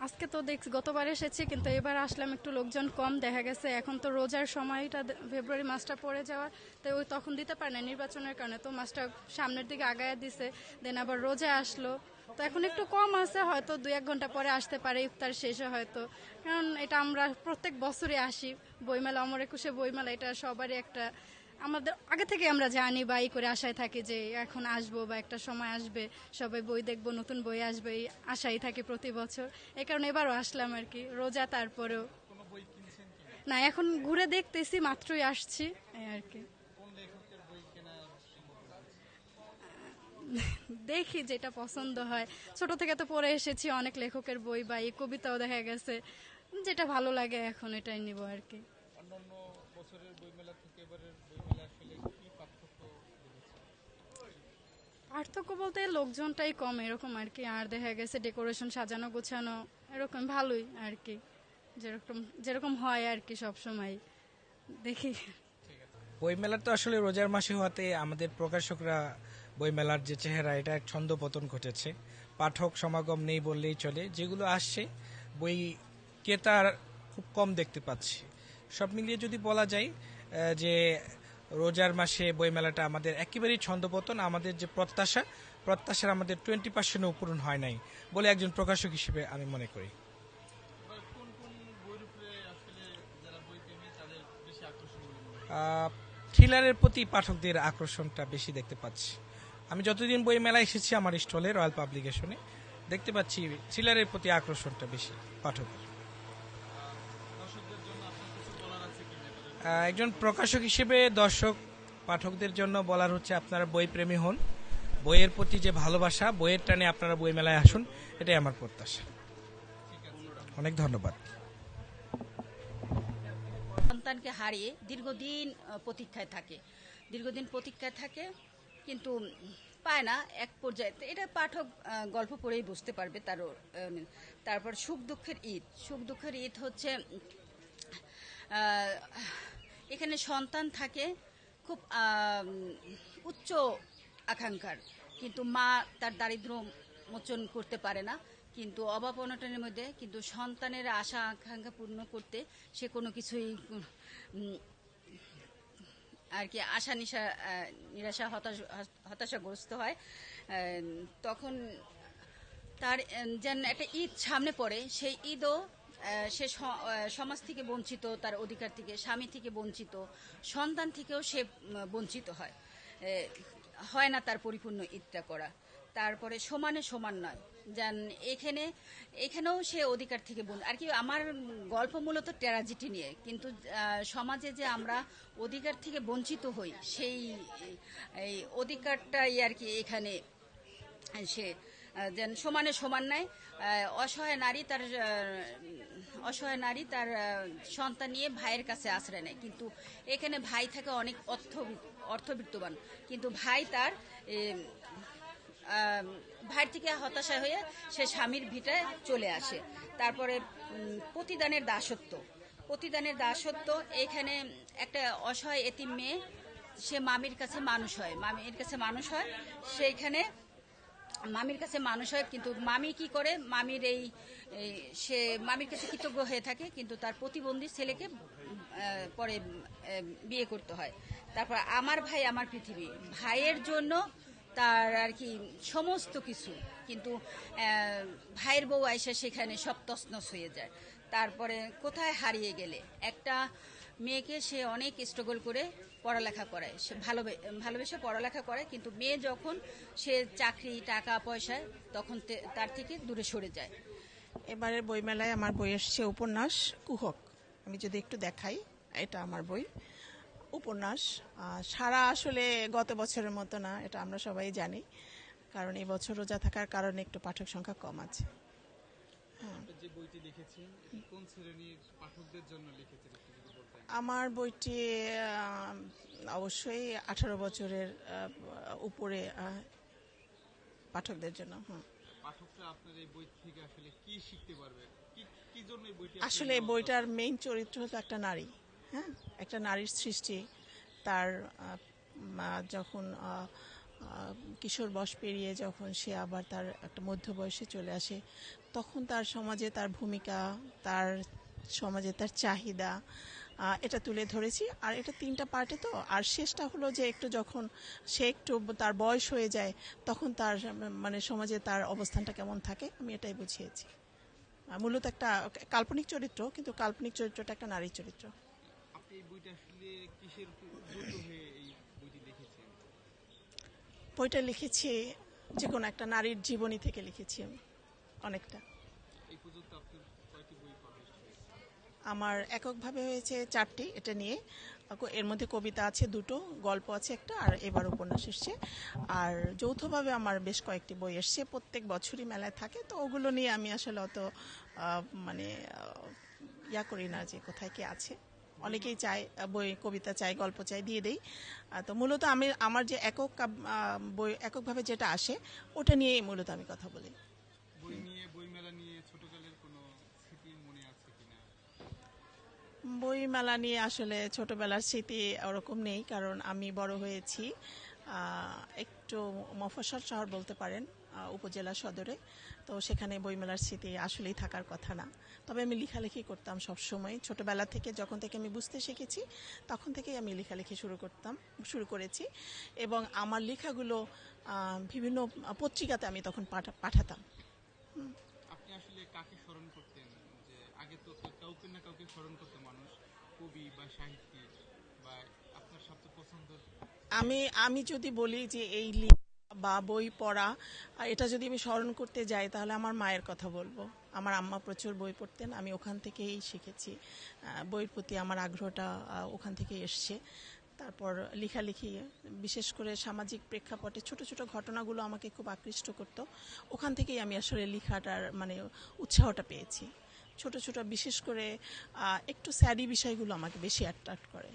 আজকে তো দেখছি গতবার এসেছি, কিন্তু এবার আসলাম একটু লোকজন কম দেখা গেছে। এখন তো রোজার সময়টা ফেব্রুয়ারি মাসটা পড়ে যাওয়ার, তো ওই তখন দিতে পারে না নির্বাচনের কারণে, তো মাসটা সামনের দিকে আগায়া দিছে। দেন আবার রোজা আসলো, তো এখন একটু কম আছে, হয়তো 2-1 ঘন্টা পরে আসতে পারে ইফতার শেষে হয়তো। কারণ এটা আমরা প্রত্যেক বছরে আসি বইমেলা, অমর একুশে বইমেলা, এটা সবারই একটা আমাদের আগে থেকে আমরা জানি বা এই করে আশায় থাকি যে এখন আসবো বা একটা সময় আসবে, সবাই বই দেখবো, নতুন বই আসবে, এই আশাই থাকি প্রতি বছর। এই কারণে এবারও আসলাম আর কি, রোজা তারপরেও। না, এখন ঘুরে দেখতেছি, মাত্রই আসছি এই আর কি। দেখি যেটা পছন্দ হয়। ছোট থেকে তো পড়ে এসেছি অনেক লেখকের বই বা এই কবিতাও দেখা গেছে, যেটা ভালো লাগে এখন এটাই নিব আর কি। অন্যান্য বছরের বইমেলা থেকে এবারের বইমেলা আসলে কি পার্থক্য দেখেছেন? পার্থক্য বলতে লোকজনটাই কম এরকম আর কি, আর দেখা গেছে ডেকোরেশন সাজানো গোছানো এরকম ভালোই আর কি, যেরকম যেরকম হয় আর কি সব সময়। দেখি। বইমেলার তো আসলে রোজার মাসে হওয়াতে আমাদের প্রকাশকরা বইমেলার যে চেহারা এটা এক ছন্দপতন ঘটেছে। পাঠক সমাগম নেই বললেই চলে, যেগুলো আসছে বই ক্রেতার খুব কম দেখতে পাচ্ছি। সব মিলিয়ে যদি বলা যায় যে রোজার মাসে বইমেলাটা আমাদের একেবারেই ছন্দপতন, আমাদের যে প্রত্যাশার আমাদের 20% পূরণ হয় নাই বলে একজন প্রকাশক হিসেবে আমি মনে করি। এবার কোন কোন বইয়ের উপরে আসলে যারা বই প্রেমী তাদের বেশি আকর্ষণ বলে মনে হয়? থ্রিলারের প্রতি পাঠকদের আকর্ষণটা বেশি দেখতে পাচ্ছি। আমি যতদিন বই মেলায় এসেছি আমার স্টলে রয়্যাল পাবলিকেশনে দেখতে পাচ্ছি থ্রিলারের প্রতি আকর্ষণটা বেশি পাঠকের। দর্শকদের জন্য আপনার কিছু বলার আছে কি ব্যাপারে? একজন প্রকাশক হিসেবে দর্শক পাঠকদের জন্য বলার হচ্ছে, আপনারা বই প্রেমী হন, বইয়ের প্রতি যে ভালোবাসা, বইয়ের টানে আপনারা বই মেলায় আসুন, এটাই আমার প্রত্যাশা। অনেক ধন্যবাদ। সন্তানকে হারিয়ে দীর্ঘদিন প্রতীক্ষায় থাকে, কিন্তু পায় না এক পর্যায়ে। তো এটা পাঠক গল্প পড়েই বুঝতে পারবে তারও। তারপর সুখ দুঃখের ঈদ হচ্ছে আহ, এখানে সন্তান থাকে খুব উচ্চ আকাঙ্ক্ষার, কিন্তু মা তার দারিদ্র্য মোচন করতে পারে না, কিন্তু অভাব অনটনের মধ্যে কিন্তু সন্তানের আশা আকাঙ্ক্ষা পূর্ণ করতে সে কোনো কিছুই আর কি নিরাশা হতাশাগ্রস্ত হয়। তখন তার যেন একটা ঈদ সামনে পড়ে, সেই ঈদও সে সমাজ থেকে বঞ্চিত, তার অধিকার থেকে, স্বামী থেকে বঞ্চিত, সন্তান থেকেও সে বঞ্চিত হয়। হয় না তার পরিপূর্ণ ঈদটা করা। তারপরে সমানে সমান নয়, যেন এখানেও সে অধিকার থেকে আর কি। আমার গল্প মূলত ট্র্যাজেডি নিয়ে, কিন্তু সমাজে যে আমরা অধিকার থেকে বঞ্চিত হই, সেই এই অধিকারটাই আর কি এখানে সে যেন সমানে সমান নেয়। অসহায় নারী তার সন্তান নিয়ে ভাইয়ের কাছে আশ্রয় নেয়, কিন্তু এখানে ভাই থাকে অনেক অর্থবিত্তবান, কিন্তু ভাই তার ভাইয়ের থেকে হতাশা হয়ে সে স্বামীর ভিটায় চলে আসে। তারপরে প্রতিদানের দাসত্ব এখানে একটা অসহায় এতিম মেয়ে, সে মামির কাছে মানুষ হয় সেইখানে মামির কাছে মানুষ হয়, কিন্তু মামি কি করে, সে মামির কাছে কৃতজ্ঞ হয়ে থাকে, কিন্তু তার প্রতিবন্ধী ছেলেকে পরে বিয়ে করতে হয়। তারপর আমার ভাই আমার পৃথিবী, ভাইয়ের জন্য তার আর কি সমস্ত কিছু, কিন্তু ভাইয়ের বউ আইসা সেখানে সব তছনছ হয়ে যায়। তারপরে কোথায় হারিয়ে গেলে একটা মেয়েকে সে অনেক স্ট্রাগল করে পড়ালেখা করায়, সে ভালোবেসে পড়ালেখা করে, কিন্তু মেয়ে যখন সে চাকরি টাকা পয়সায়, তখন তার থেকে দূরে সরে যায়। এবারের বইমেলায় আমার বই এসছে উপন্যাস কুহক। আমি যদি একটু দেখাই, এটা আমার বই উপন্যাস। সারা আসলে গত বছরের মতো না, এটা আমরা সবাই জানি, কারণ এই বছর রোজা থাকার কারণে একটু পাঠক সংখ্যা কম আছে। আপনি যে বইটি লিখেছেন কোন শ্রেণীর পাঠকদের জন্য লিখেছেন একটু যদি বলতেন? আমার বইটি অবশ্যই 18 বছরের উপরে পাঠকদের জন্য। পাঠকরা আপনার এই বই থেকে আসলে কি শিখতে পারবে, কি জন্য এই বইটি আসলে এই বইটার মেইন চরিত্র হলো একটা নারী। হ্যাঁ, একটা নারীর সৃষ্টি, তার যখন কিশোর বয়স পেরিয়ে যখন সে আবার তার একটা মধ্য বয়সে চলে আসে, তখন তার সমাজে তার ভূমিকা, তার সমাজে তার চাহিদা, এটা তুলে ধরেছি। আর এটা 3টা পার্টে তো। আর শেষটা হলো যে একটু যখন সে একটু তার বয়স হয়ে যায়, তখন তার মানে সমাজে তার অবস্থানটা কেমন থাকে, আমি এটাই বুঝিয়েছি। মূলত একটা কাল্পনিক চরিত্র, কিন্তু কাল্পনিক চরিত্রটা একটা নারী চরিত্র। আপনি এই বইটা আসলে কিসের উপর উদ্বুদ্ধ হয়ে এই বইটি লিখেছেন? বইটা লিখেছি যে কোনো একটা নারীর জীবনী থেকে লিখেছি আমি অনেকটা। এই পর্যন্ত আপনার কয়টি বই পাবলিশ হয়েছে? আমার এককভাবে হয়েছে 4টি, এটা নিয়ে। এর মধ্যে কবিতা আছে 2টো, গল্প আছে একটা, আর এবার উপন্যাস এসছে। আর যৌথভাবে আমার বেশ কয়েকটি বই এসছে, প্রত্যেক বছরই মেলায় থাকে, তো ওগুলো নিয়ে আমি আসলে অত মানে ইয়া করি না যে কোথায় কি আছে। অনেকেই চায় বই, কবিতা চাই, গল্প চাই, দিয়ে দেই। তো মূলত আমি আমার যে একক বই এককভাবে যেটা আসে, ওটা নিয়েই মূলত আমি কথা বলি। বই নিয়ে, বইমেলা নিয়ে ছোটকালের কোনো স্মৃতি মনে আছে কিনা? বই মেলা নিয়ে আসলে ছোটবেলার স্মৃতি ওরকম নেই, কারণ আমি বড় হয়েছি একটু মফস্বল শহর বলতে পারেন, উপজেলা সদরে। তো সেখানে বইমেলার স্মৃতি আসলেই থাকার কথা না। তবে আমি লেখালেখি করতাম সব সময়, ছোটবেলা থেকে, যখন থেকে আমি বুঝতে শিখেছি তখন থেকেই আমি লেখালেখি শুরু করেছি। এবং আমার লেখাগুলো বিভিন্ন পত্রিকাতে আমি তখন পাঠাতাম। আপনি আসলে কাকে স্মরণ করতেন? যে আগে তো কাউকে না কাউকে স্মরণ করতো মানুষ, কবি বা সাহিত্যিক, বা আপনার সবচেয়ে পছন্দের? আমি যদি বলি যে এই বা বই পড়া, এটা যদি আমি স্মরণ করতে যাই, তাহলে আমার মায়ের কথা বলবো। আমার আম্মা প্রচুর বই পড়তেন, আমি ওখান থেকেই শিখেছি। বইয়ের প্রতি আমার আগ্রহটা ওখান থেকেই এসছে। তারপর লেখালেখি, বিশেষ করে সামাজিক প্রেক্ষাপটে ছোট ছোট ঘটনাগুলো আমাকে খুব আকৃষ্ট করতো। ওখান থেকেই আমি আসলে লেখাটার মানে উৎসাহটা পেয়েছি। ছোট ছোট বিশেষ করে একটু স্যাডি বিষয়গুলো আমাকে বেশি অ্যাট্রাক্ট করে।